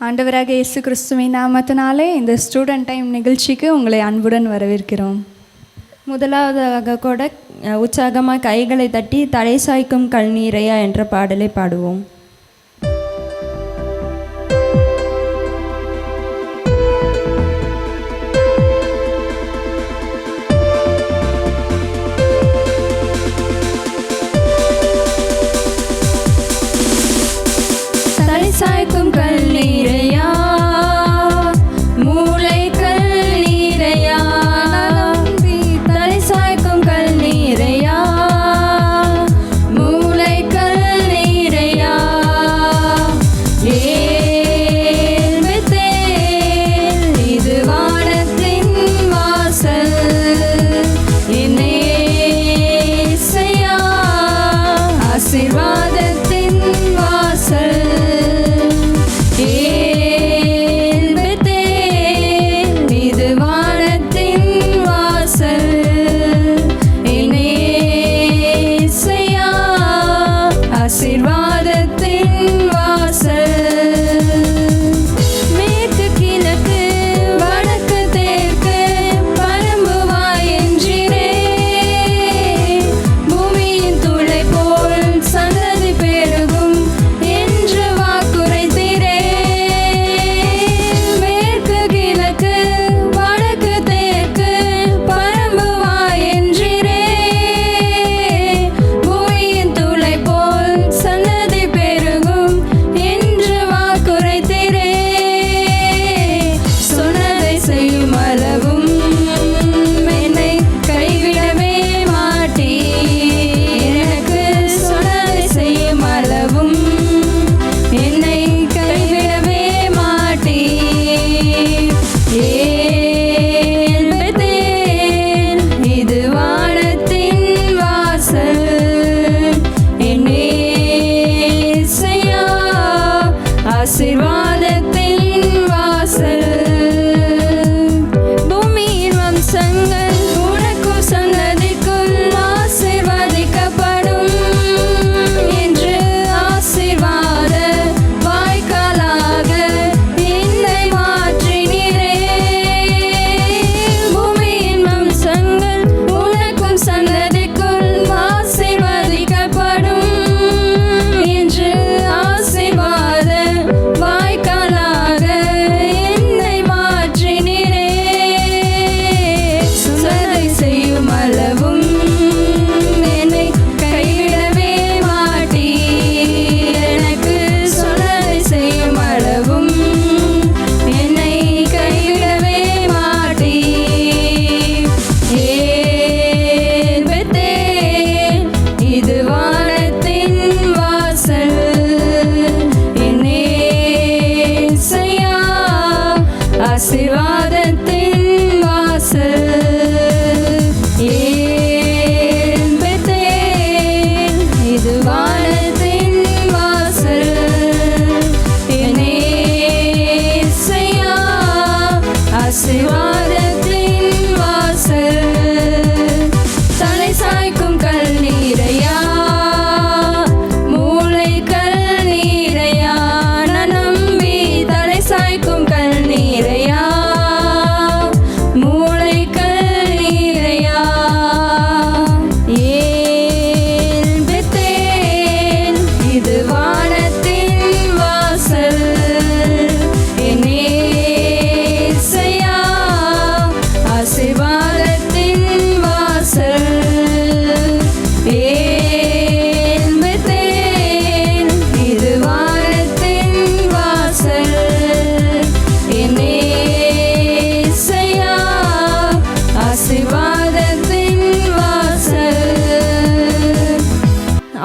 ஆண்டவராக இயேசு கிறிஸ்துவின் நாமத்தினாலே இந்த ஸ்டூடெண்ட் டைம் நிகழ்ச்சிக்கு உங்களை அன்புடன் வரவேற்கிறோம். முதலாவதாக கூட உற்சாகமாக கைகளை தட்டி தலை சாய்க்கும் கல்நீரையா என்ற பாடலை பாடுவோம். சாய்க்கும் கல்நீரையா மூளை கல்நீரையா தலை சாய்க்கும் கல்நீரையா மூளை கல்நீரையா ஏல்பெத்தேல் இது வானத்தின் வாசல் என்னேசையா ஆசீர்வாதத்தின் வாசல்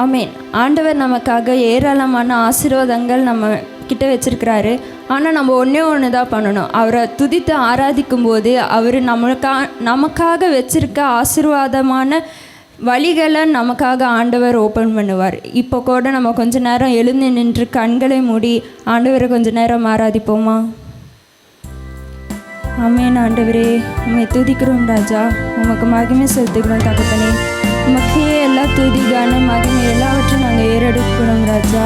ஆமென். ஆண்டவர் நமக்காக ஏராளமான ஆசீர்வாதங்கள் நம்ம கிட்ட வச்சிருக்கிறாரு. ஆனால் நம்ம ஒன்று தான் பண்ணணும். அவரை துதித்து ஆராதிக்கும் போது அவர் நமக்காக வச்சிருக்க ஆசீர்வாதமான வழிகளை நமக்காக ஆண்டவர் ஓப்பன் பண்ணுவார். இப்போ கூட நம்ம கொஞ்ச நேரம் எழுந்து நின்று கண்களை மூடி ஆண்டவரை கொஞ்ச நேரம் ஆராதிப்போமா? ஆமென். ஆண்டவரே, உம்மை துதிக்கிறோம் ராஜா, உமக்கு மகிமை செலுத்துகிறோம் தகப்பனே. உமக்கே எல்லா துதிகான மகிமை எல்லாவற்றையும் நாங்கள் ஏறெடுக்கிறோம் ராஜா.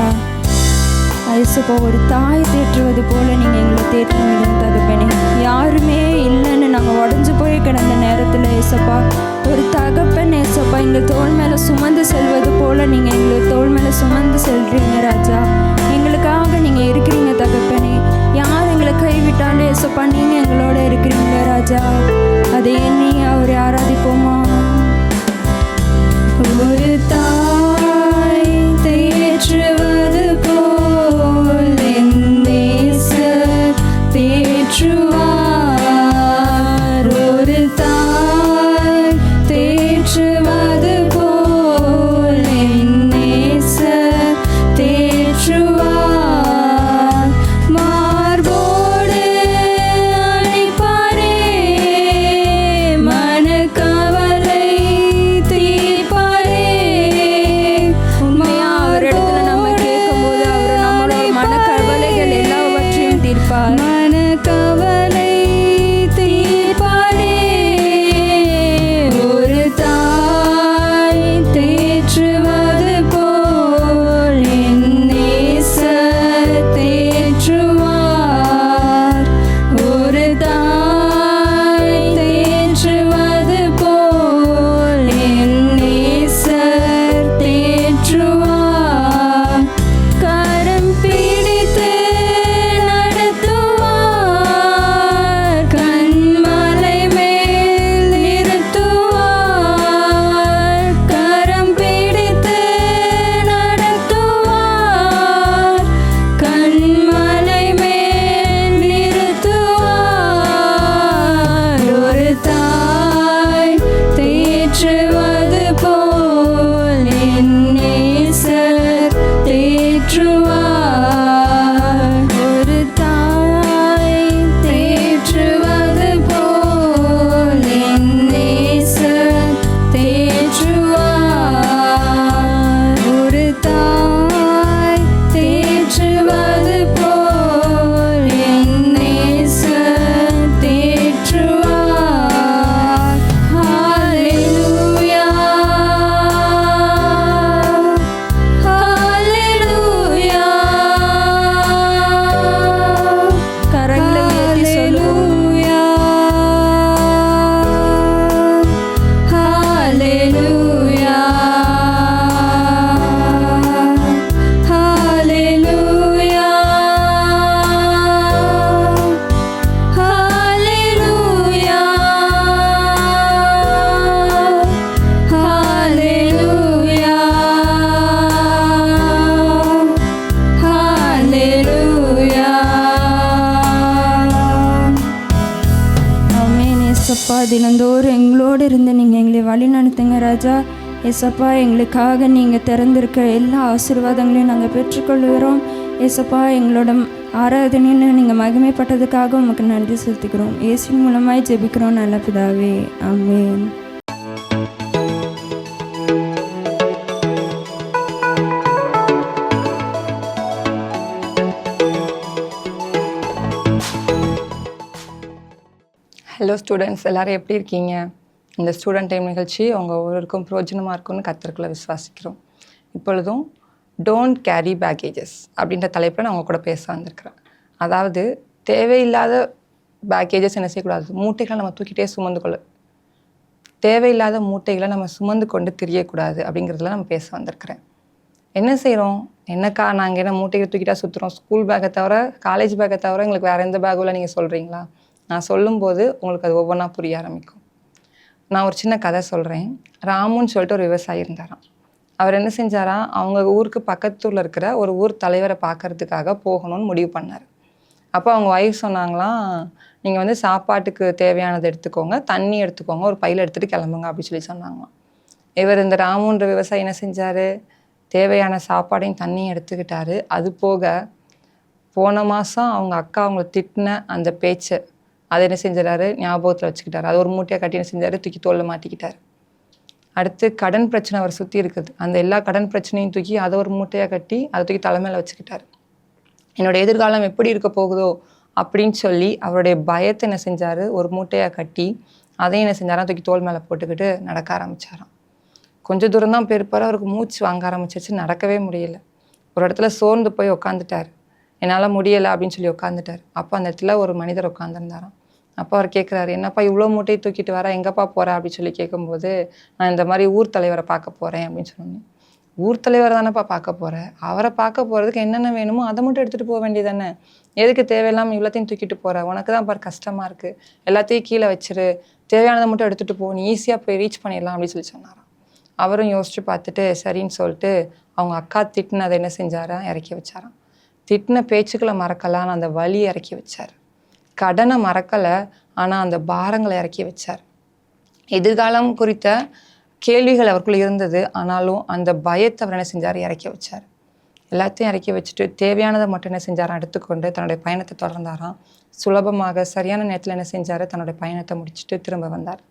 ஐசுப்பா, ஒரு தாய் தேற்றுவது போல நீங்கள் நேரத்தில் ஏசப்பா ஒரு தகப்பன் ஏசப்பா எங்கள் தோள் மேலே சுமந்து செல்வது போல் நீங்கள் எங்களை தோள் மேலே சுமந்து செல்றீங்க ராஜா. எங்களுக்காக நீங்கள் இருக்கிறீங்க தகப்பனே. யார் எங்களை கைவிட்டாலும் ஏசப்பா நீங்கள் எங்களோட இருக்கிறீங்க ராஜா. அதை எண்ணி அவரை ஆராதிப்போமா. ஒரு தாய் தேற்றுவது போல் என் நேசர் தேற்றுவார். ஒரு தாய் தேற்றுவது போல் என் நேசர் தேற்றுவார். மார்போடு அணைப்பாரே, மனக்கவலை தீர்ப்பாரே. உண்மையா அவர் இடத்துல நம்ம கேட்கும்போது அவர் நம்மளோட மனக்கவலைகள் எல்லாவற்றையும் தீர்ப்பார். மனக்கவலை தீர்ப்பாரே. ஒரு தாய் தேற்றுவது போல் என் நேசர் தேற்றுவார். ஒரு தாய் தேற்றுவது போல் என் நேசர் தேற்றுவார். கரம் பிடித்து நடத்துவார், கண்மலை மேல் நிறுத்துவார். கரம் பிடித்து நடத்துவார், கண்மலை மேல் நிறுத்துவார். ஒரு தாய் தேற்றுவது போல் என் நேசர் தேற்றுவார். ஒரு தாய் தேற்றுவது போல் என் நேசர் தேற்றுவார். ஒரு தாய் தேற்றுவது போல் என் நேசர் தேற்றுவார். ஹல்லேலூயா, ஹல்லேலூயா. கரங்களை உயர்த்தி சொல்லுவோம். ஹல்லேலூயா, ஹல்லேலூயா, ஹல்லேலூயா, ஹல்லேலூயா, ஹல்லேலூயா. ஆமென். ஏசப்பா, தினந்தோறும் எங்களோடு இருந்து நீங்கள் எங்களை வழி நடத்துங்க ராஜா. ஏசப்பா, எங்களுக்காக நீங்கள் திறந்திருக்க எல்லா ஆசீர்வாதங்களையும் நாங்கள் பெற்றுக்கொள்கிறோம். ஏசப்பா, எங்களோட ஆராதனைன்னு நீங்கள் மகிமைப்பட்டதுக்காக உமக்கு நன்றி செலுத்திக்கிறோம். இயேசுவின் மூலமாய் ஜெபிக்கிறோம் நல்ல பிதாவே. ஆமென். ஹலோ ஸ்டூடெண்ட்ஸ், எல்லோரும் எப்படி இருக்கீங்க? இந்த ஸ்டூடெண்ட் டைம் நிகழ்ச்சி உங்கள் ஒவ்வொருக்கும் பிரயோஜனமாக இருக்கும்னு கர்த்தருக்குள்ள விசுவாசிக்கிறோம். இப்பொழுதும் டோன்ட் கேரி பேக்கேஜஸ் அப்படின்ற தலைப்பில் நான் உங்கள் கூட பேச வந்திருக்கிறேன். அதாவது தேவையில்லாத பேக்கேஜஸ் என்ன செய்யக்கூடாது, மூட்டைகளை நம்ம தூக்கிட்டே தேவையில்லாத மூட்டைகளை நம்ம சுமந்து கொண்டு திரியக்கூடாது அப்படிங்கிறதுல நம்ம பேச வந்திருக்கிறேன். என்ன செய்கிறோம், என்னக்கா நாங்கள் என்ன மூட்டையை தூக்கிட்டா சுற்றுறோம், ஸ்கூல் பேக்கை தவிர காலேஜ் பேக்கை தவிர எங்களுக்கு வேறு எந்த பேக்குள்ள நீங்கள் சொல்கிறீங்களா? நான் சொல்லும்போது உங்களுக்கு அது ஒவ்வொன்றா புரிய ஆரம்பிக்கும். நான் ஒரு சின்ன கதை சொல்கிறேன். ராமுன்னு சொல்லிட்டு ஒரு விவசாயி இருந்தாராம். அவர் என்ன செஞ்சாராம், அவங்க ஊருக்கு பக்கத்தூரில் இருக்கிற ஒரு ஊர் தலைவரை பார்க்கறதுக்காக போகணும்னு முடிவு பண்ணார். அப்போ அவங்க ஒய்ஃப் சொன்னாங்களாம், நீங்கள் வந்து சாப்பாட்டுக்கு தேவையானது எடுத்துக்கோங்க, தண்ணி எடுத்துக்கோங்க, ஒரு பையில் எடுத்துகிட்டு கிளம்புங்க அப்படின்னு சொல்லி சொன்னாங்களாம். இவர் இந்த ராமுன்ற விவசாயி என்ன செஞ்சார், தேவையான சாப்பாடையும் தண்ணியும் எடுத்துக்கிட்டாரு. அது போக போன மாதம் அவங்க அக்கா அவங்கள திட்டின அந்த பேச்சை அதை என்ன செஞ்சாரு, ஞாபகத்தில் வச்சுக்கிட்டார். அது ஒரு மூட்டையாக கட்டி என்ன செஞ்சார், தூக்கி தோளில் மாட்டிக்கிட்டார். அடுத்து கடன் பிரச்சனை அவர் சுற்றி இருக்குது. அந்த எல்லா கடன் பிரச்சனையும் தூக்கி அதை ஒரு மூட்டையாக கட்டி அதை தூக்கி தலைமையில் வச்சுக்கிட்டார். என்னோட எதிர்காலம் எப்படி இருக்க போகுதோ அப்படின்னு சொல்லி அவருடைய பயத்தை என்ன செஞ்சார், ஒரு மூட்டையாக கட்டி அதையும் என்ன செஞ்சாராம், தூக்கி தோல் மேலே போட்டுக்கிட்டு நடக்க ஆரம்பித்தாராம். கொஞ்சம் தூரம் தான் போயிருப்பார், அவருக்கு மூச்சு வாங்க ஆரம்பிச்சிருச்சு, நடக்கவே முடியல. ஒரு இடத்துல சோர்ந்து போய் உட்காந்துட்டார். என்னால் முடியலை அப்படின்னு சொல்லி உட்காந்துட்டார். அப்போ அந்த இடத்துல ஒரு மனிதர் உட்காந்துருந்தாராம். அப்போ அவர் கேட்குறாரு, என்னப்பா இவ்வளோ மூட்டையை தூக்கிட்டு வர, எங்கப்பா போகிற அப்படின்னு சொல்லி கேட்கும்போது, நான் இந்த மாதிரி ஊர் தலைவரை பார்க்க போகிறேன் அப்படின்னு சொன்னேன். ஊர் தலைவர் தானேப்பா பார்க்க போகிறேன், அவரை பார்க்க போகிறதுக்கு என்னென்ன வேணுமோ அதை மட்டும் எடுத்துகிட்டு போக வேண்டியதானே, எதுக்கு தேவையில்லாமல் இவ்வளோத்தையும் தூக்கிட்டு போகிற, உனக்கு தான் பாரு கஷ்டமாக இருக்குது, எல்லாத்தையும் கீழே வச்சிரு, தேவையானதை மட்டும் எடுத்துகிட்டு போ, நீ ஈஸியாக போய் ரீச் பண்ணிடலாம் அப்படின்னு சொல்லி சொன்னாராம். அவரும் யோசிச்சு பார்த்துட்டு சரின்னு சொல்லிட்டு அவங்க அக்கா திட்டினதை என்ன செஞ்சாரா, இறக்கி வச்சாராம். திட்டின பேச்சுக்களை மறக்கலாம், அந்த வலியை இறக்கி வச்சார். கடனை மறக்கலை, ஆனால் அந்த பாரங்களை இறக்கி வச்சார். எதிர்காலம் குறித்த கேள்விகள் அவருக்குள்ள இருந்தது, ஆனாலும் அந்த பயத்தை அவர் என்ன செஞ்சார், இறக்கி வச்சார். எல்லாத்தையும் இறக்கி வச்சுட்டு தேவையானதை மட்டும் என்ன செஞ்சாராம், எடுத்துக்கொண்டு தன்னுடைய பயணத்தை தொடர்ந்தாராம். சுலபமாக சரியான நேரத்தில் என்ன செஞ்சார், தன்னுடைய பயணத்தை முடிச்சுட்டு திரும்ப வந்தார்.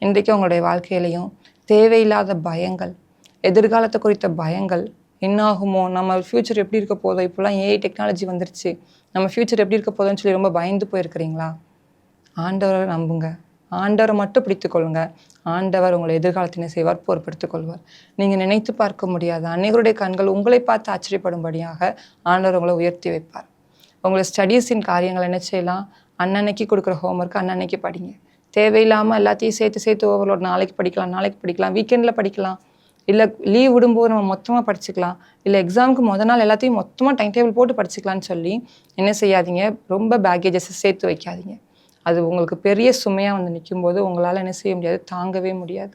இன்றைக்கு உங்களுடைய வாழ்க்கையிலையும் தேவையில்லாத பயங்கள், எதிர்காலத்தை குறித்த பயங்கள், என்னாகுமோ, நம்ம ஃப்யூச்சர் எப்படி இருக்க போதோ, இப்போலாம் ஏஐ டெக்னாலஜி வந்துருச்சு, நம்ம ஃப்யூச்சர் எப்படி இருக்க போதோன்னு சொல்லி ரொம்ப பயந்து போயிருக்கிறீங்களா? ஆண்டவரை நம்புங்க, ஆண்டவரை மட்டும் பிடித்துக்கொள்ளுங்க. ஆண்டவர் உங்களை எதிர்காலத்தினை செய்வார், பொறுப்படுத்திக் கொள்வார். நீங்கள் நினைத்து பார்க்க முடியாத அநேகருடைய கண்கள் உங்களை பார்த்து ஆச்சரியப்படும்படியாக ஆண்டவர் உங்களை உயர்த்தி வைப்பார். உங்களை ஸ்டடீஸின் காரியங்கள் என்ன செய்யலாம், அன்னன்னைக்கு கொடுக்குற ஹோம்ஒர்க் அன்னன்னைக்கு படிங்க. தேவையில்லாமல் எல்லாத்தையும் சேர்த்து ஓவர்லோட், நாளைக்கு படிக்கலாம், வீக்கெண்டில் படிக்கலாம், இல்லை லீவ் விடும்போது நம்ம மொத்தமாக படிச்சுக்கலாம், இல்லை எக்ஸாமுக்கு நாள் எல்லாத்தையும் மொத்தமாக டைம் டேபிள் போட்டு படிச்சுக்கலான்னு சொல்லி என்ன செய்யாதீங்க, ரொம்ப பேக்கேஜஸை சேர்த்து வைக்காதீங்க. அது உங்களுக்கு பெரிய சுமையாக வந்து நிற்கும்போது உங்களால் என்ன செய்ய முடியாது, தாங்கவே முடியாது.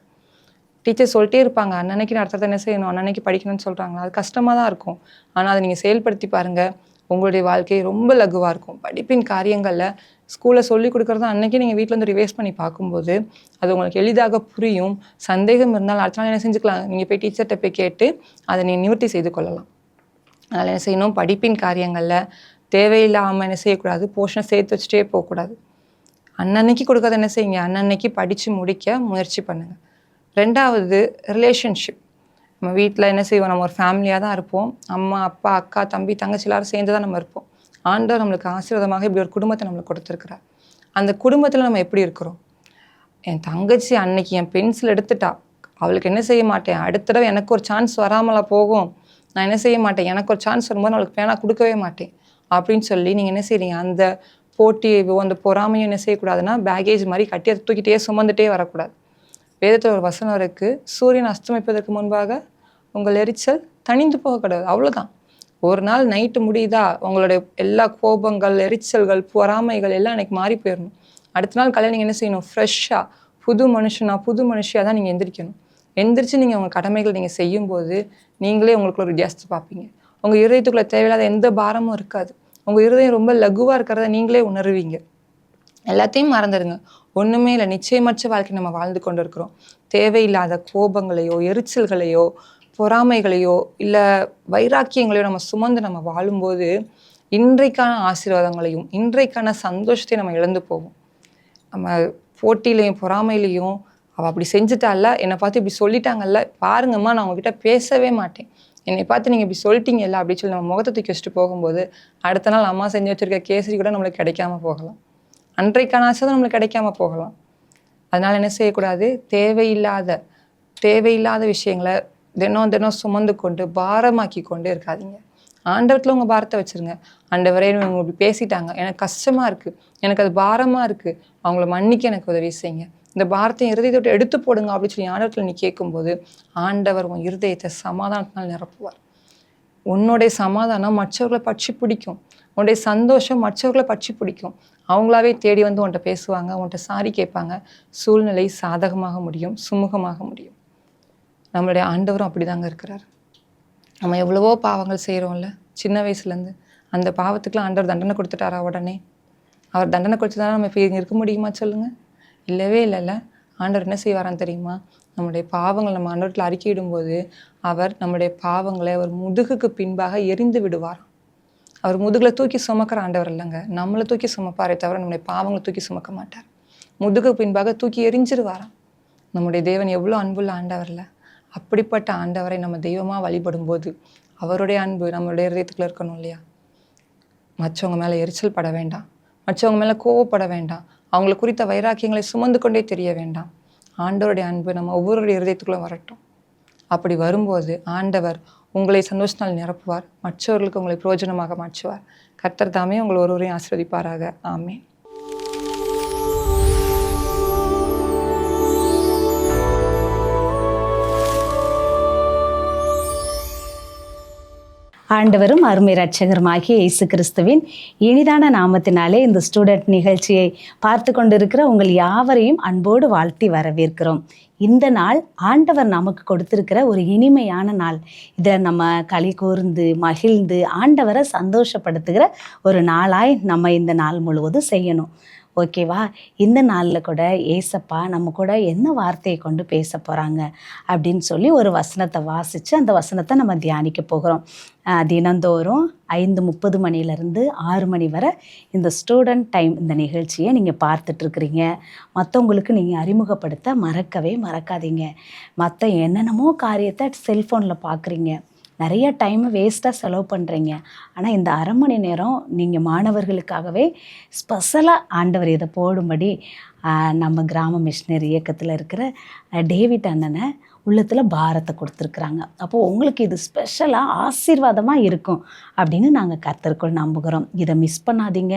டீச்சர் சொல்லிட்டே இருப்பாங்க, அன்னன்னைக்கு நடத்துறதை என்ன செய்யணும், அன்னன்னைக்கு படிக்கணும்னு சொல்கிறாங்களா, அது கஷ்டமாக தான் இருக்கும். ஆனால் அதை நீங்கள் செயல்படுத்தி பாருங்கள், உங்களுடைய வாழ்க்கை ரொம்ப லகுவாக இருக்கும். படிப்பின் காரியங்களில் ஸ்கூலில் சொல்லிக் கொடுக்குறத அன்றைக்கி நீங்கள் வீட்டில் வந்து ரிவைஸ் பண்ணி பார்க்கும்போது அது உங்களுக்கு எளிதாக புரியும். சந்தேகம் இருந்தாலும் அடுத்த நாள் என்ன செஞ்சுக்கலாம், நீங்கள் போய் டீச்சர்கிட்ட போய் கேட்டு அதை நீங்கள் நிவர்த்தி செய்து கொள்ளலாம். அதனால் என்ன செய்யணும், படிப்பின் காரியங்களில் தேவையில்லாமல் என்ன செய்யக்கூடாது, போர்ஷனை சேர்த்து வச்சுட்டே போகக்கூடாது. அன்னன்னைக்கு கொடுக்கறத என்ன செய்யுங்க, அன்னன்னைக்கு படித்து முடிக்க முயற்சி பண்ணுங்கள். 2வது ரிலேஷன்ஷிப். நம்ம வீட்டில் என்ன செய்வோம், நம்ம ஒரு ஃபேமிலியாக தான் இருப்போம். அம்மா, அப்பா, அக்கா, தம்பி, தங்கச்சி எல்லாரும் சேர்ந்து தான் நம்ம இருப்போம். ஆண்டவர் நம்மளுக்கு ஆசீர்வாதமாக இப்படி ஒரு குடும்பத்தை நம்மளுக்கு கொடுத்துருக்குறார். அந்த குடும்பத்தில் நம்ம எப்படி இருக்கிறோம்? என் தங்கச்சி அன்னைக்கு என் பென்சில் எடுத்துட்டா, அவளுக்கு என்ன செய்ய மாட்டேன், அடுத்த தடவை எனக்கு ஒரு சான்ஸ் வராமலா போகும், நான் என்ன செய்ய மாட்டேன், எனக்கு ஒரு சான்ஸ் வரும்போது அவளுக்கு பேனா கொடுக்கவே மாட்டேன் அப்படின்னு சொல்லி நீங்கள் என்ன செய்றீங்க, அந்த போட்டியோ அந்த பொறாமையும் என்ன செய்யக்கூடாதுன்னா பேகேஜ் மாதிரி கட்டி அதை தூக்கிட்டே சுமந்துட்டே வரக்கூடாது. வேதத்தில் ஒரு வசனம் இருக்குது, சூரியன் அஸ்தமிப்பதற்கு முன்பாக உங்கள் எரிச்சல் தணிந்து போகக்கூடாது. அவ்வளோதான். ஒரு நாள் நைட்டு முடியுதா, உங்களுடைய எல்லா கோபங்கள், எரிச்சல்கள், பொறாமைகள் எல்லாம் எனக்கு மாறி போயிடணும். அடுத்த நாள் காலையில் நீங்கள் என்ன செய்யணும், ஃப்ரெஷ்ஷாக புது மனுஷியாக தான் நீங்கள் எந்திரிக்கணும். எந்திரிச்சு நீங்கள் உங்கள் கடமைகள் நீங்கள் செய்யும்போது நீங்களே உங்களுக்குள்ள ஒரு வித்தியாசத்தை பார்ப்பீங்க. உங்கள் இருதயத்துக்குள்ளே தேவையில்லாத எந்த பாரமும் இருக்காது. உங்கள் இருதயம் ரொம்ப லகுவாக இருக்கிறத நீங்களே உணர்வீங்க. எல்லாத்தையும் மறந்துடுங்க, ஒன்றுமே இல்லை, நிச்சயமற்ற வாழ்க்கை நம்ம வாழ்ந்து கொண்டு இருக்கிறோம். தேவையில்லாத கோபங்களையோ எரிச்சல்களையோ பொறாமைகளையோ இல்லை வைராக்கியங்களையோ நம்ம சுமந்து நம்ம வாழும்போது இன்றைக்கான ஆசீர்வாதங்களையும் இன்றைக்கான சந்தோஷத்தையும் நம்ம இழந்து போவோம். நம்ம போட்டியிலையும் பொறாமையிலையும் அவள் அப்படி செஞ்சுட்டால, என்னை பார்த்து இப்படி சொல்லிட்டாங்கல்ல, பாருங்கம்மா நான் உங்ககிட்ட பேசவே மாட்டேன், என்னை பார்த்து நீங்கள் இப்படி சொல்லிட்டீங்கல்ல அப்படின்னு சொல்லி நம்ம முகத்தை தூக்கி வச்சுட்டு போகும்போது அடுத்த நாள் அம்மா செஞ்சு வச்சுருக்க கேசரி கூட நம்மளுக்கு கிடைக்காம போகலாம், அன்றைக்கான ஆசீர்வாதம் நம்மளுக்கு கிடைக்காம போகலாம். அதனால் என்ன செய்யக்கூடாது, தேவையில்லாத விஷயங்களை தினம் சுமந்து கொண்டு பாரமாக்கி கொண்டு இருக்காதீங்க. ஆண்டவரத்தில் உங்கள் பாரத்தை வச்சுருங்க. ஆண்டவரே இவங்க இப்படி பேசிட்டாங்க, எனக்கு கஷ்டமாக இருக்குது, எனக்கு அது பாரமாக இருக்குது, அவங்கள மன்னிக்க எனக்கு உதவி செய்யுங்க, இந்த பாரத்தை இருதயத்தை எடுத்து போடுங்க அப்படின்னு சொல்லி ஆண்டவரத்தில் நீ கேட்கும்போது ஆண்டவர் உன் இருதயத்தை சமாதானத்தினால் நிரப்புவார். உன்னுடைய சமாதானம் மற்றவர்களை பற்றி பிடிக்கும், உன்னுடைய சந்தோஷம் மற்றவர்களை பற்றி பிடிக்கும். அவங்களாவே தேடி வந்து உன்கிட்ட பேசுவாங்க, உன்கிட்ட சாரி கேட்பாங்க. சூழ்நிலை சாதகமாக முடியும், சுமூகமாக முடியும். நம்மளுடைய ஆண்டவரும் அப்படி தாங்க இருக்கிறார். நம்ம எவ்வளவோ பாவங்கள் செய்கிறோம்ல சின்ன வயசுலேருந்து, அந்த பாவத்துக்குலாம் ஆண்டவர் தண்டனை கொடுத்துட்டாரா உடனே? அவர் தண்டனை கொடுத்துட்டாரா நம்ம இப்போ இங்கே இருக்க முடியுமா சொல்லுங்கள்? இல்லவே இல்லைல்ல. ஆண்டவர் என்ன செய்வாரான்னு தெரியுமா? நம்முடைய பாவங்கள் நம்ம ஆண்டவரத்தில் அறிக்கையிடும்போது அவர் நம்முடைய பாவங்களை அவர் முதுகுக்கு பின்பாக எரிந்து விடுவாராம். அவர் முதுகில் தூக்கி சுமக்கிற ஆண்டவர் இல்லைங்க, நம்மளை தூக்கி சுமப்பாரே தவிர நம்முடைய பாவங்களை தூக்கி சுமக்க மாட்டார். முதுகுக்கு பின்பாக தூக்கி எரிஞ்சிருவாராம். நம்முடைய தேவன் எவ்வளோ அன்புள்ள ஆண்டவர்ல. அப்படிப்பட்ட ஆண்டவரை நம்ம தெய்வமாக வழிபடும் போது அவருடைய அன்பு நம்மளுடைய இதயத்துக்குள்ள இருக்கணும் இல்லையா? மற்றவங்க மேலே எரிச்சல் பட வேண்டாம், மற்றவங்க மேலே கோவப்பட வேண்டாம், அவங்களை குறித்த வைராக்கியங்களை சுமந்து கொண்டே தெரிய வேண்டாம். ஆண்டவருடைய அன்பு நம்ம ஒவ்வொருடைய இருதயத்துக்குள்ளே வரட்டும். அப்படி வரும்போது ஆண்டவர் உங்களை சந்தோஷத்தால் நிரப்புவார், மற்றவர்களுக்கு உங்களை பிரயோஜனமாக மாற்றுவார். கர்த்தர் தாமே உங்களை ஒருவரையும் ஆசீர்வதிப்பாராக. ஆமென். ஆண்டவரும் அருமை இரட்சகருமாகிய இயேசு கிறிஸ்துவின் இனிதான நாமத்தினாலே இந்த ஸ்டூடெண்ட் நிகழ்ச்சியை பார்த்து கொண்டிருக்கிற உங்கள் யாவரையும் அன்போடு வாழ்த்தி வரவேற்கிறோம். இந்த நாள் ஆண்டவர் நமக்கு கொடுத்திருக்கிற ஒரு இனிமையான நாள். இதை நம்ம களி கூர்ந்து மகிழ்ந்து ஆண்டவரை சந்தோஷப்படுத்துகிற ஒரு நாளாய் நம்ம இந்த நாள் முழுவதும் செய்யணும். ஓகேவா? இந்த நாளில் கூட ஏசப்பா நம்ம கூட என்ன வார்த்தையை கொண்டு பேச போகிறாங்க அப்படின்னு சொல்லி ஒரு வசனத்தை வாசித்து அந்த வசனத்தை நம்ம தியானிக்க போகிறோம். தினந்தோறும் 5:30 மணிலேருந்து 6 மணி வரை இந்த ஸ்டூடெண்ட் டைம் இந்த நிகழ்ச்சியை நீங்கள் பார்த்துட்ருக்குறீங்க. மற்றவங்களுக்கு நீங்கள் அறிமுகப்படுத்த மறக்கவே மறக்காதீங்க. மற்ற என்னென்னமோ காரியத்தை செல்ஃபோனில் பார்க்குறீங்க, நிறைய டைமை வேஸ்ட்டாக செலவு பண்ணுறீங்க. ஆனால் இந்த அரை மணி நேரம் நீங்கள் மாணவர்களுக்காகவே ஸ்பெஷலாக ஆண்டவர் இதை போடும்படி நம்ம கிராம மிஷினரி இயக்கத்தில் இருக்கிற டேவிட் அண்ணனை உள்ளத்தில் பாரத்தை கொடுத்துருக்குறாங்க. அப்போது உங்களுக்கு இது ஸ்பெஷலாக ஆசீர்வாதமாக இருக்கும் அப்படின்னு நாங்கள் கர்த்தருக்குள் நம்புகிறோம். இதை மிஸ் பண்ணாதீங்க.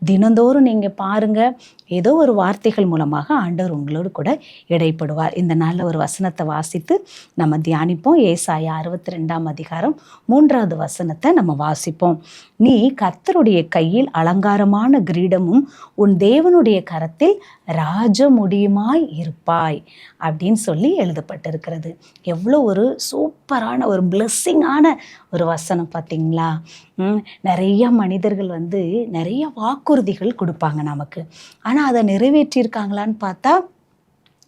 தினந்தோறும் நீங்கள் பாருங்கள், ஏதோ ஒரு வார்த்தைகள் மூலமாக ஆண்டவர் உங்களோடு கூட இடைப்படுவார். இந்த நாளில் ஒரு வசனத்தை வாசித்து நம்ம தியானிப்போம். ஏசாயா 62ஆம் அதிகாரம் 3வது வசனத்தை நம்ம வாசிப்போம். நீ கர்த்தருடைய கையில் அலங்காரமான கிரீடமும் உன் தேவனுடைய கரத்தில் ராஜமுடியுமாய் இருப்பாய் அப்படின்னு சொல்லி எழுதப்பட்டிருக்கிறது. எவ்வளோ ஒரு சூப்பரான ஒரு பிளெஸ்ஸிங்கான ஒரு வசனம் பார்த்தீங்களா? நிறைய மனிதர்கள் நிறைய வாக்குறுதிகள் கொடுப்பாங்க நமக்கு. ஆனால் அதை நிறைவேற்றியிருக்காங்களான்னு பார்த்தா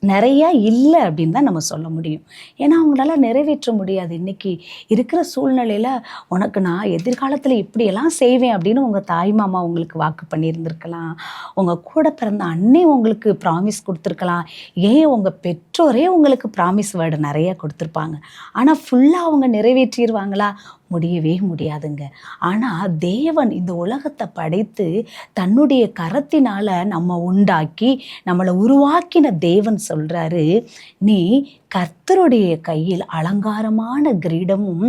நிறையா இல்லை அப்படின்னு தான் நம்ம சொல்ல முடியும். ஏன்னா அவங்களால நிறைவேற்ற முடியாது. இன்றைக்கி இருக்கிற சூழ்நிலையில் உனக்கு நான் எதிர்காலத்தில் இப்படியெல்லாம் செய்வேன் அப்படின்னு உங்கள் தாய் மாமா உங்களுக்கு வாக்கு பண்ணியிருந்திருக்கலாம். உங்கள் கூட பிறந்த அண்ணே உங்களுக்கு ப்ராமிஸ் கொடுத்துருக்கலாம். ஏன் உங்கள் பெற்றோரே உங்களுக்கு ப்ராமிஸ் வேர்டு நிறைய கொடுத்துருப்பாங்க. ஆனால் ஃபுல்லாக அவங்க நிறைவேற்றிடுவாங்களா? முடியவே முடியாதுங்க. ஆனால் தேவன் இந்த உலகத்தை படைத்து தன்னுடைய கரத்தினால் நம்ம உண்டாக்கி நம்மளை உருவாக்கின தேவன் சொல்கிறாரு, நீ கர்த்தருடைய கையில் அலங்காரமான கிரீடமும்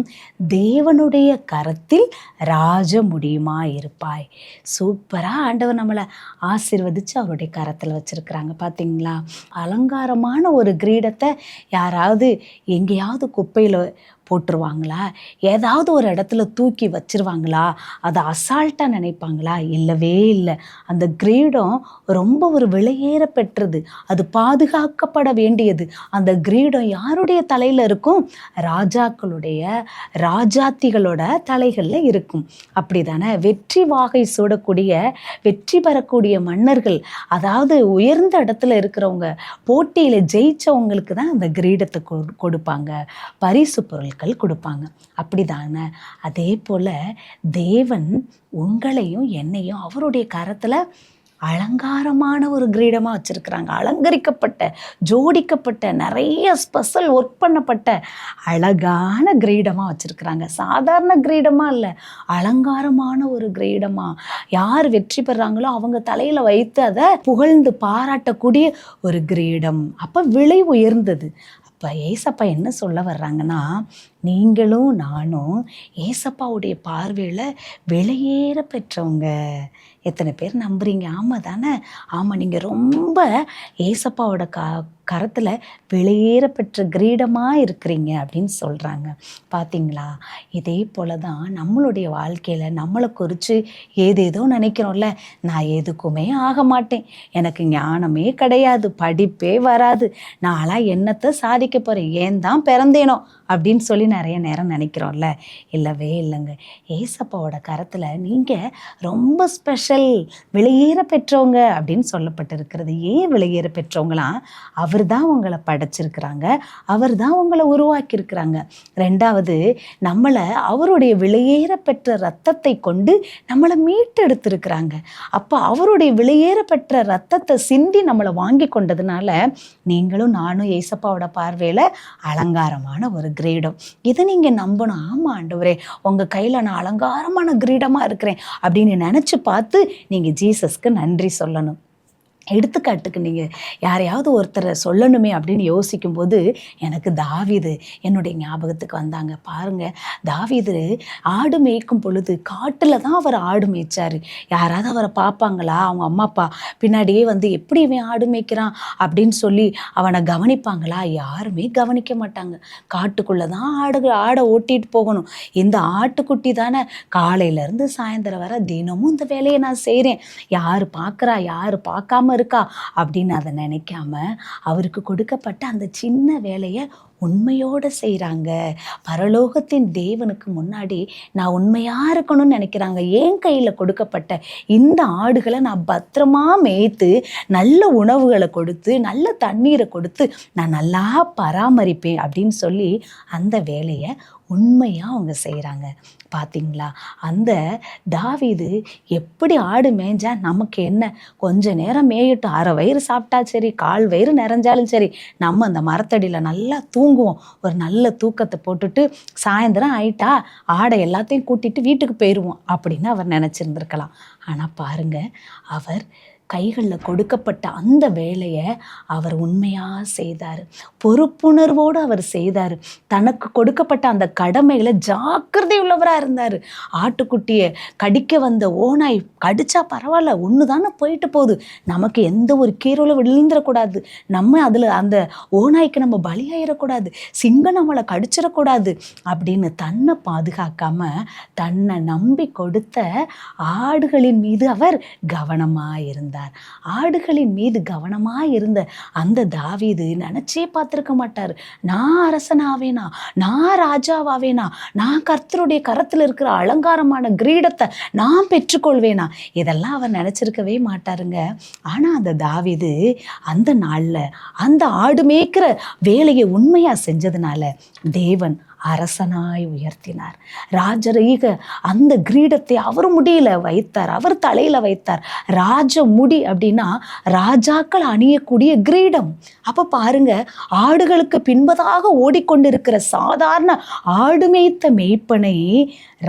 தேவனுடைய கரத்தில் ராஜ முடியுமா இருப்பாய். சூப்பராக ஆண்டவர் நம்மளை ஆசீர்வதித்து அவருடைய கரத்தில் வச்சுருக்குறாங்க. பார்த்தீங்களா? அலங்காரமான ஒரு கிரீடத்தை யாராவது எங்கேயாவது குப்பையில் போட்டுருவாங்களா? ஏதாவது ஒரு இடத்துல தூக்கி வச்சிருவாங்களா? அதை அசால்ட்டாக நினைப்பாங்களா? இல்லவே இல்லை. அந்த கிரீடம் ரொம்ப ஒரு விலையேற பெற்றது. அது பாதுகாக்கப்பட வேண்டியது. அந்த கிரீடம் யாருடைய தலையில் இருக்கும்? ராஜாக்களுடைய, ராஜாத்திகளோட தலைகளில் இருக்கும். அப்படி தானே வெற்றி வாகை சூடக்கூடிய, வெற்றி பெறக்கூடிய மன்னர்கள், அதாவது உயர்ந்த இடத்துல இருக்கிறவங்க, போட்டியில் ஜெயிச்சவங்களுக்கு தான் அந்த கிரீடத்தை கொடுப்பாங்க, பரிசு பொருள் கொடுப்பாங்க. அப்படிதானே? அதே போல தேவன் உங்களையும் என்னையும் அவருடைய கரத்துல அலங்காரமான ஒரு கிரீடமாக வச்சுருக்குறாங்க. அலங்கரிக்கப்பட்ட, ஜோடிக்கப்பட்ட, நிறைய ஸ்பெஷல் ஒர்க் பண்ணப்பட்ட அழகான கிரீடமாக வச்சுருக்குறாங்க. சாதாரண கிரீடமாக இல்லை, அலங்காரமான ஒரு கிரீடமாக. யார் வெற்றி பெறாங்களோ அவங்க தலையில் வைத்து அதை புகழ்ந்து பாராட்டக்கூடிய ஒரு கிரீடம். அப்போ விலை உயர்ந்தது. இப்போ ஏசப்பா என்ன சொல்ல வர்றாங்கன்னா, நீங்களும் நானும் ஏசப்பாவுடைய பார்வையில் விலையேற பெற்றவங்க. எத்தனை பேர் நம்புறீங்க? ஆமாம் தானே? ஆமாம், நீங்கள் ரொம்ப ஏசப்பாவோட கரத்தில் விலையேற பெற்ற கிரீடமாக இருக்கிறீங்க அப்படின்னு சொல்கிறாங்க. பார்த்தீங்களா? இதே போல தான் நம்மளுடைய வாழ்க்கையில் நம்மளை குறித்து ஏதேதோ நினைக்கிறோம்ல. நான் எதுக்குமே ஆக மாட்டேன், எனக்கு ஞானமே கிடையாது, படிப்பே வராது, நான்லாம் என்னத்தை சாதிக்க போகிறேன், ஏன் தான் பிறந்தேனோ அப்படின்னு சொல்லி நிறைய நேரம் நினைக்கிறோம்ல. இல்லவே இல்லைங்க. ஏசப்பாவோட கரத்தில் நீங்கள் ரொம்ப ஸ்பெஷல், விலையேற பெற்றவங்க அப்படின்னு சொல்லப்பட்டிருக்கிறது. ஏன் விலையேற பெற்றவங்களாம்? அவர் தான் உங்களை படைச்சிருக்கிறாங்க, அவர் தான் உங்களை உருவாக்கியிருக்கிறாங்க. ரெண்டாவது, நம்மளை அவருடைய விலையேற பெற்ற ரத்தத்தை கொண்டு நம்மளை மீட்டெடுத்திருக்கிறாங்க. அப்போ அவருடைய விலையேற பெற்ற ரத்தத்தை சிந்தி நம்மளை வாங்கி கொண்டதுனால நீங்களும் நானும் ஏசப்பாவோட பார்வையில் அலங்காரமான ஒரு கிரீடம். இதை நீங்கள் நம்பணும். ஆமாம் ஆண்டவரே, உங்கள் கையில் நான் அலங்காரமான கிரீடமாக இருக்கிறேன் அப்படின்னு நினச்சி பார்த்து நீங்கள் ஜீசஸ்க்கு நன்றி சொல்லணும். எடுத்துக்காட்டுக்கு நீங்கள் யாரையாவது ஒருத்தரை சொல்லணுமே அப்படின்னு யோசிக்கும்போது எனக்கு தாவீது என்னுடைய ஞாபகத்துக்கு வந்தாங்க. பாருங்கள், தாவீது ஆடு மேய்க்கும் பொழுது காட்டில் தான் அவர் ஆடு மேய்ச்சார். யாராவது அவரை பார்ப்பாங்களா? அவங்க அம்மா அப்பா பின்னாடியே வந்து எப்படி இவன் ஆடு மேய்க்கிறான் அப்படின்னு சொல்லி அவனை கவனிப்பாங்களா? யாருமே கவனிக்க மாட்டாங்க. காட்டுக்குள்ளே தான் ஆடை ஓட்டிகிட்டு போகணும். இந்த ஆட்டுக்குட்டி தானே காலையிலேருந்து சாயந்தரம் வர தினமும் இந்த வேலையை நான் செய்கிறேன், யார் பார்க்குறா யார் பார்க்காம இருக்கா அப்படின்னு அதை நினைக்காம அவருக்கு கொடுக்கப்பட்ட அந்த சின்ன வேலையை உண்மையோடு செய்கிறாங்க. பரலோகத்தின் தேவனுக்கு முன்னாடி நான் உண்மையாக இருக்கணும்னு நினைக்கிறாங்க. என் கையில் கொடுக்கப்பட்ட இந்த ஆடுகளை நான் பத்திரமா மேய்த்து நல்ல உணவுகளை கொடுத்து நல்ல தண்ணீரை கொடுத்து நான் நல்லா பராமரிப்பேன் அப்படின்னு சொல்லி அந்த வேலையை உண்மையாக அவங்க செய்கிறாங்க. பார்த்தீங்களா? அந்த தாவீது எப்படி ஆடு மேய்ஞ்சா நமக்கு என்ன, கொஞ்ச நேரம் மேயிட்டு அரை வயிறு சாப்பிட்டா சரி, கால் வயிறு நிறைஞ்சாலும் சரி, நம்ம அந்த மரத்தடியில் நல்லா தூங்குவோம். ஒரு நல்ல தூக்கத்தை போட்டுட்டு சாயந்தரம் ஆயிட்டா ஆடை எல்லாத்தையும் கூட்டிட்டு வீட்டுக்கு போயிடுவோம் அப்படின்னு அவர் நினச்சிருந்துருக்கலாம். ஆனால் பாருங்க, அவர் கைகளில் கொடுக்கப்பட்ட அந்த வேலையை அவர் உண்மையாக செய்தார். பொறுப்புணர்வோடு அவர் செய்தார். தனக்கு கொடுக்கப்பட்ட அந்த கடமைகளை ஜாக்கிரதை உள்ளவராக இருந்தார். ஆட்டுக்குட்டியை கடிக்க வந்த ஓநாய் கடிச்சா பரவாயில்ல, ஒன்று தானே போயிட்டு போகுது, நமக்கு எந்த ஒரு கீரோல விழுந்துடக்கூடாது, நம்ம அதில் அந்த ஓநாய்க்கு நம்ம பலியாயிடக்கூடாது, சிங்கம் நம்மளை கடிச்சிடக்கூடாது அப்படின்னு தன்னை பாதுகாக்காம தன்னை நம்பி கொடுத்த ஆடுகளின் மீது அவர் கவனமாக இருந்தார். ஆடுகளின் மீது கவனமாக இருந்த அந்த தாவீது நினைச்சே பார்த்துருக்க மாட்டார், நான் அரசனாவேனா, நான் ராஜாவாவேனா, நான் கர்த்தருடைய கரத்தில் இருக்கிற அலங்காரமான கிரீடத்தை நான் பெற்றுக்கொள்வேனா, இதெல்லாம் அவர் நினச்சிருக்கவே மாட்டாருங்க. ஆனால் அந்த தாவீது அந்த நாளில் அந்த ஆடு மேய்க்கிற வேலையை உண்மையாக செஞ்சதுனால தேவன் அரசனாய் உயர்த்தினார். ராஜரீக அந்த கிரீடத்தை அவர் முடியில வைத்தார், அவர் தலையில வைத்தார். ராஜ முடி அப்படின்னா ராஜாக்கள் அணியக்கூடிய கிரீடம். அப்ப பாருங்க, ஆடுகளுக்கு பின்பதாக ஓடிக்கொண்டிருக்கிற சாதாரண ஆடு மேய்த்த மேய்ப்பனை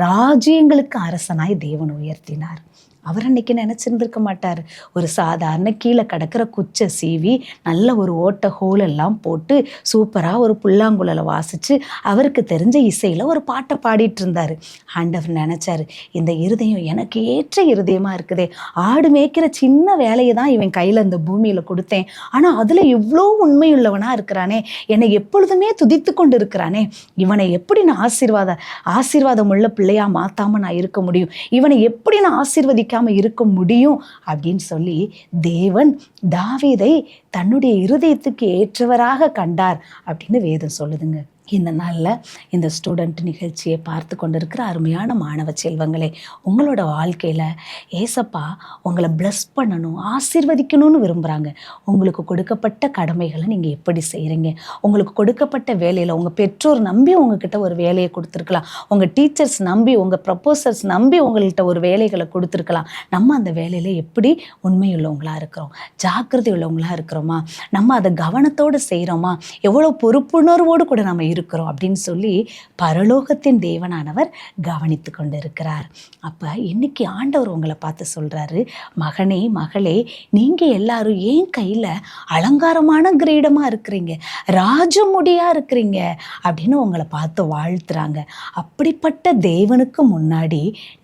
ராஜ்யங்களுக்கு அரசனாய் தேவன் உயர்த்தினார். அவர் அன்னைக்கு நினச்சிருந்துருக்க மாட்டார். ஒரு சாதாரண கீழே கிடக்கிற குச்சை சீவி நல்ல ஒரு ஓட்ட ஹோல் எல்லாம் போட்டு சூப்பராக ஒரு புல்லாங்குழலை வாசித்து அவருக்கு தெரிஞ்ச இசையில் ஒரு பாட்டை பாடிட்டு இருந்தார். ஆண்டவர் நினச்சார், இந்த இருதயம் எனக்கு ஏற்ற இருதயமாக இருக்குதே, ஆடு மேய்க்கிற சின்ன வேலையை தான் இவன் கையில் இந்த பூமியில் கொடுத்தேன், ஆனால் அதில் இவ்வளோ உண்மையுள்ளவனாக இருக்கிறானே, என்னை எப்பொழுதுமே துதித்து கொண்டு இருக்கிறானே, இவனை எப்படி நான் ஆசீர்வாதம் உள்ள பிள்ளையாக மாற்றாமல் நான் இருக்க முடியும், இவனை எப்படி நான் ஆசீர்வதிக்காமல் இருக்க முடியும் அப்படின்னு சொல்லி தேவன் தாவீதை தன்னுடைய இருதயத்துக்கு ஏற்றவராக கண்டார் அப்படின்னு வேதம் சொல்லுதுங்க. இந்த நாளில் இந்த ஸ்டூடெண்ட் நிகழ்ச்சியை பார்த்து கொண்டிருக்கிற அருமையான மாணவ செல்வங்களே, உங்களோட வாழ்க்கையில் ஏசப்பா உங்களை பிளஸ் பண்ணணும், ஆசீர்வதிக்கணும்னு விரும்புகிறாங்க. உங்களுக்கு கொடுக்கப்பட்ட கடமைகளை நீங்கள் எப்படி செய்கிறீங்க? உங்களுக்கு கொடுக்கப்பட்ட வேலையில் உங்கள் பெற்றோர் நம்பி உங்ககிட்ட ஒரு வேலையை கொடுத்துருக்கலாம், உங்கள் டீச்சர்ஸ் நம்பி, உங்கள் ப்ரொபோசர்ஸ் நம்பி உங்கள்கிட்ட ஒரு வேலைகளை கொடுத்துருக்கலாம். நம்ம அந்த வேலையில் எப்படி உண்மையுள்ளவங்களாக இருக்கிறோம், ஜாக்கிரதை உள்ளவங்களாக இருக்கிறோமா, நம்ம அதை கவனத்தோடு செய்கிறோமா, எவ்வளோ பொறுப்புணர்வோடு கூட நம்ம இருக்கிறோம் அப்படின்னு சொல்லி பரலோகத்தின் தேவனானவர் கவனித்து கொண்டு இருக்கிறார். அப்போ இன்னைக்கு ஆண்டவர் உங்களை பார்த்து சொல்கிறாரு, மகனே மகளே, நீங்கள் எல்லாரும் ஏன் கையில் அலங்காரமான கிரீடமாக இருக்கிறீங்க, ராஜமுடியாக இருக்கிறீங்க அப்படின்னு உங்களை பார்த்து வாழ்த்துறாங்க. அப்படிப்பட்ட தேவனுக்கு முன்னாடி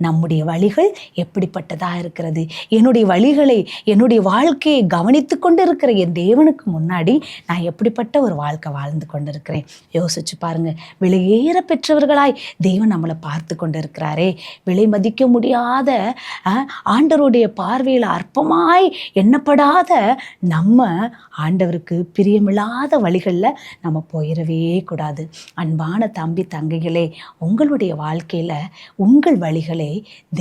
நம்முடைய வழிகள் எப்படிப்பட்டதாக இருக்கிறது, என்னுடைய வழிகளை என்னுடைய வாழ்க்கையை கவனித்து கொண்டு இருக்கிற என் தேவனுக்கு முன்னாடி நான் எப்படிப்பட்ட ஒரு வாழ்க்கை வாழ்ந்து கொண்டு இருக்கிறேன் யோசிச்சு பாருங்க. விலையேற பெற்றவர்களாய் தேவன் நம்மளை பார்த்து கொண்டு இருக்கிறாரே. விலை மதிக்க முடியாத ஆண்டவருடைய பார்வையில் அற்பமாய் எண்ணப்படாத நம்ம ஆண்டவருக்கு பிரியமில்லாத வழிகளில் நம்ம போயிடவே கூடாது. அன்பான தம்பி தங்கைகளே, உங்களுடைய வாழ்க்கையில் உங்கள் வழிகளை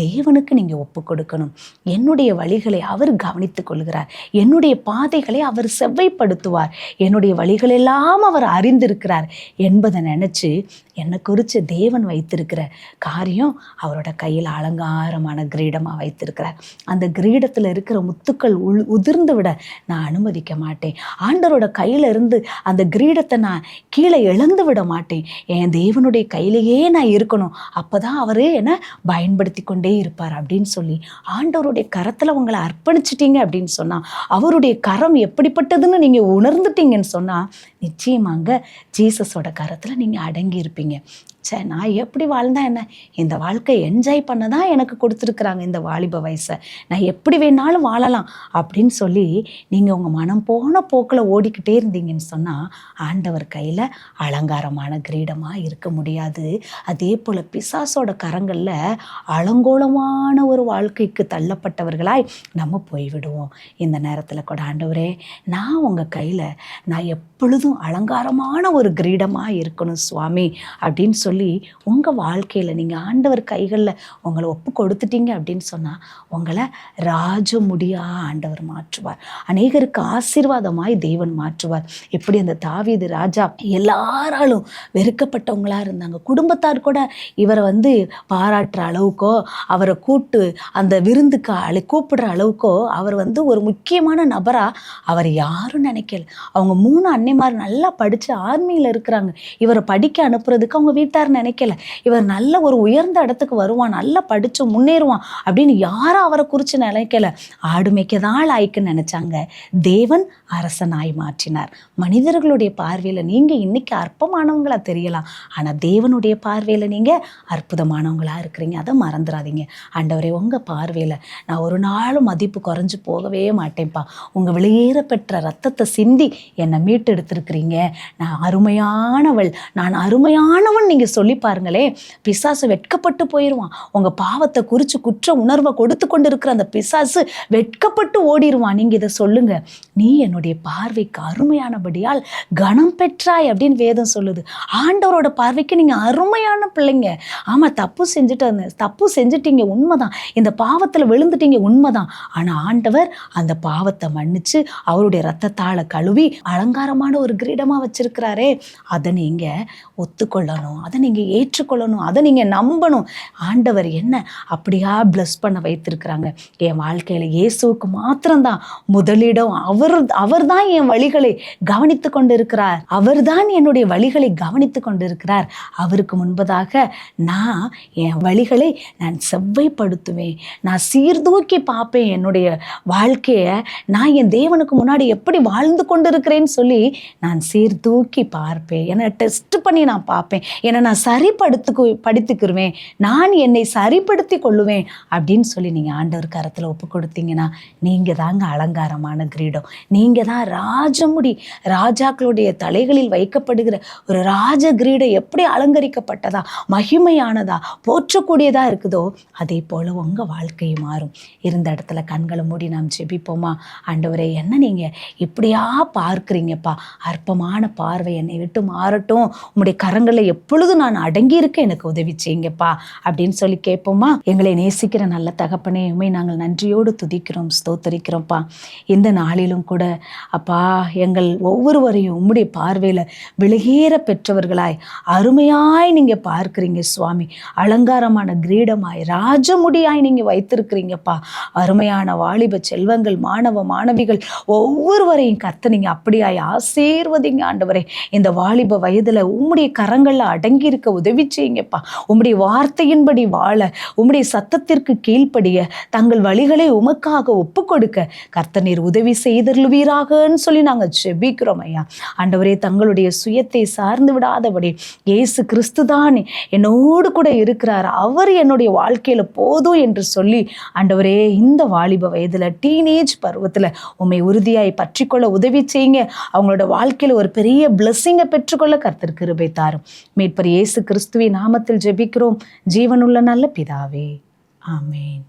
தேவனுக்கு நீங்கள் ஒப்பு கொடுக்கணும். என்னுடைய வழிகளை அவர் கவனித்துக் கொள்கிறார், என்னுடைய பாதைகளை அவர் செவ்வைப்படுத்துவார், என்னுடைய வழிகளெல்லாம் அவர் அறிந்திருக்கிறார், என்பதை நினச்சி என்னை குறித்து தேவன் வைத்திருக்கிற காரியம் அவரோட கையில் அலங்காரமான கிரீடமாக வைத்திருக்கிறார். அந்த கிரீடத்தில் இருக்கிற முத்துக்கள் உதிர்ந்து விட நான் அனுமதிக்க மாட்டேன். ஆண்டவரோட கையில் இருந்து அந்த கிரீடத்தை நான் கீழே இழந்து விட மாட்டேன். என் தேவனுடைய கையிலேயே நான் இருக்கணும். அப்போ தான் அவரே என்னை பயன்படுத்தி கொண்டே இருப்பார் அப்படின்னு சொல்லி ஆண்டவருடைய கரத்தில் உங்களை அர்ப்பணிச்சிட்டீங்க அப்படின்னு சொன்னால், அவருடைய கரம் எப்படிப்பட்டதுன்னு நீங்கள் உணர்ந்துட்டீங்கன்னு சொன்னால், நிச்சயமாங்க ஜீசஸோட கரத்தில் நீங்கள் அடங்கி இருப்பீங்க. நான் எப்படி வாழ்ந்தா என்ன, இந்த வாழ்க்கை என்ஜாய் பண்ண தான் எனக்கு கொடுத்துருக்குறாங்க இந்த வாலிப வயசை, நான் எப்படி வேணாலும் வாழலாம் அப்படின்னு சொல்லி நீங்கள் உங்கள் மனம் போன போக்கில் ஓடிக்கிட்டே இருந்தீங்கன்னு சொன்னால், ஆண்டவர் கையில் அலங்காரமான கிரீடமாக இருக்க முடியாது. அதே போல் பிசாசோட கரங்களில் அலங்கோலமான ஒரு வாழ்க்கைக்கு தள்ளப்பட்டவர்களாய் நம்ம போய்விடுவோம். இந்த நேரத்தில் கூட ஆண்டவரே, நான் உங்கள் கையில் நான் எப்பொழுதும் அலங்காரமான ஒரு கிரீடமாக இருக்கணும் சுவாமி அப்படின்னு சொல்லி உங்கள் வாழ்க்கையில் நீங்கள் ஆண்டவர் கைகளில் உங்களை ஒப்பு கொடுத்துட்டீங்க அப்படின்னு சொன்னால், உங்களை ராஜமுடியாக ஆண்டவர் மாற்றுவார். அநேகருக்கு ஆசீர்வாதமாய் தேவன் மாற்றுவார். எப்படி அந்த தாவீது ராஜா எல்லாராலும் வெறுக்கப்பட்டவங்களா இருந்தாங்க. குடும்பத்தார் கூட இவரை பாராட்டுற அளவுக்கோ, அவரை அந்த விருந்துக்கு கூப்பிடுற அளவுக்கோ அவர் ஒரு முக்கியமான நபராக அவர் யாரும் நினைக்கல. அவங்க 3 அன்னைமார் நல்லா படித்து ஆர்மியில் இருக்கிறாங்க. இவரை படிக்க அனுப்புறதுக்கு அவங்க வீட்டார் நினைக்கல. இவர் நல்ல ஒரு உயர்ந்த இடத்துக்கு வருவான், நல்லா படித்து முன்னேறுவான் அப்படின்னு யாரும் அவரை குறித்து நினைக்கல. ஆடு மேய்க்கதான் லாய்க்குன்னு நினைச்சாங்க. தேவன் அரசனாய் மாற்றினார். மனிதர்களுடைய பார்வையில் நீங்கள் இன்னைக்கு அற்பமானவங்களா தெரியலாம், ஆனால் தேவனுடைய பார்வையில் நீங்கள் அற்புதமானவங்களா இருக்கிறீங்க. அதை மறந்துடாதீங்க. ஆண்டவரே, உங்கள் பார்வையில் நான் ஒரு நாளும் மதிப்பு குறைஞ்சு போகவே மாட்டேன்ப்பா. உங்கள் வெளியேற பெற்ற ரத்தத்தை சிந்தி என்னை மீட்டெடுத்திருக்கிறீங்க. நான் அருமையானவள், நான் அருமையானவன் நீங்கள் சொல்லி பாருங்களே, பிசாசு வெட்கப்பட்டு போயிடுவான். உங்கள் பாவத்தை குறித்து குற்ற உணர்வை கொடுத்து கொண்டு இருக்கிற அந்த பிசாசு வெட்கப்பட்டு ஓடிடுவான். நீங்கள் இதை சொல்லுங்க, நீ என்னுடைய பார்வைக்கு அருமையானபடியால் கனம் பெற்றாய் அப்படின்னு வேதம் சொல்லுது. ஆண்டவரோட பார்வைக்கு நீங்கள் அருமையான பிள்ளைங்க. ஆமாம், தப்பு செஞ்சுட்டீங்க உண்மைதான், இந்த பாவத்தில் விழுந்துட்டீங்க உண்மைதான். ஆனால் ஆண்டவர் அந்த பாவத்தை மன்னிச்சு அவருடைய ரத்தத்தால் கழுவி அலங்காரமான ஒரு கிரீடமாக வச்சிருக்கிறாரே, அதை நீங்கள் ஒத்துக்கொள்ளணும், அதை நீங்கள் ஏற்றுக்கொள்ளணும், அதை நீங்கள் நம்பணும். ஆண்டவர் என்ன அப்படியா பிளஸ் பண்ண வைத்திருக்கிறாங்க. என் வாழ்க்கையில் இயேசுவுக்கு மாத்திரம்தான் முதலிடம். அவர் தான் என் வழிகளை கவனித்து கொண்டிருக்கிறார். அவர் தான் என்னுடைய வழிகளை கவனித்து கொண்டிருக்கிறார். அவருக்கு முன்பதாக நான் என் வழிகளை நான் செவ்வைப்படுத்துவேன், நான் சீர்தூக்கி பார்ப்பேன். என்னுடைய வாழ்க்கையை நான் என் தேவனுக்கு முன்னாடி எப்படி வாழ்ந்து கொண்டிருக்கிறேன்னு சொல்லி நான் சீர்தூக்கி பார்ப்பேன். என்னை டெஸ்ட் பண்ணி நான் பார்ப்பேன். என்னை நான் படித்துக்குருவேன், நான் என்னை சரிப்படுத்தி கொள்ளுவேன் அப்படின்னு சொல்லி நீங்கள் ஆண்டவர் கரத்தில் ஒப்பு கொடுத்தீங்கன்னா, நீங்கள் தாங்க அலங்காரமான கிரீடம். நீங்கள் தான் ராஜமுடி. ராஜாக்களுடைய தலைகளில் வைக்கப்படுகிற ஒரு ராஜ கிரீடம் எப்படி அலங்கரிக்கப்பட்டதா, மகிமையானதா, போற்றக்கூடியதாக இருக்குதோ, அதே போல் உங்கள் வாழ்க்கையும் மாறும். இருந்த இடத்துல கண்களை மூடி நாம் ஜெபிப்போமா? ஆண்டவரே, என்ன நீங்கள் இப்படியா பார்க்குறீங்கப்பா, அற்பமான பார்வை என்னை விட்டு மாறட்டும், உங்களுடைய கரங்களில் எப்பொழுதும் நான் அடங்கி இருக்க எனக்கு உதவி செய்யுங்கப்பா அப்படின்னு சொல்லி கேட்போமா? எங்களை நேசிக்கிற நல்ல தகப்பனே, உண்மை நாங்கள் நன்றியோடு துதிக்கிறோம், ஸ்தோத்தரிக்கிறோம்ப்பா. இந்த நாளிலும் கூட அப்பா, எங்கள் ஒவ்வொருவரையும் உம்முடைய பார்வையில் வெளியேற பெற்றவர்களாய் அருமையாய் நீங்கள் பார்க்குறீங்க சுவாமி. அலங்காரமான கிரீடமாய் ராஜமுடியாய் நீங்கள் வைத்திருக்கிறீங்கப்பா. அருமையான வாலிப செல்வங்கள், மாணவ மாணவிகள் ஒவ்வொருவரையும் கர்த்தர் நீங்கள் அப்படியாய் ஆசீர்வதிங்க ஆண்டவரே. இந்த வாலிப வயதில் உம்முடைய கரங்களில் அடங்கி இருக்க உதவி செய்யுங்கப்பா. உம்முடைய வார்த்தையின்படி வாழ, உம்முடைய சத்தத்திற்கு கீழ்ப்படிய, தங்கள் வழிகளை உமக்காக ஒப்பு கொடுக்க கர்த்தர் நீர் உதவி செய்தருள்வீராகன்னு சொல்லி நாங்கள் ஜெபிக்கிறோம் ஐயா. ஆண்டவரே, தங்களுடைய சுயத்தை சார்ந்து விடாதபடி இயேசு கிறிஸ்து தான் என்னோடு கூட இருக்கிறார், அவர் என்னுடைய வாழ்க்கையில் போதும் என்று சொல்லி ஆண்டவரே, இந்த வாலிப வயதில் டீனேஜ் பருவத்தில் உம்மை உறுதியாய் பற்றிக்கொள்ள உதவி செய்யுங்க. அவங்களோட வாழ்க்கையில் ஒரு பெரிய பிளஸ்ஸிங்கை பெற்றுக்கொள்ள கர்த்தர் கிருபை தாரும். மீட்பர் இயேசு கிறிஸ்துவின் நாமத்தில் ஜெபிக்கிறோம் ஜீவனுள்ள நல்ல பிதாவே, ஆமேன்.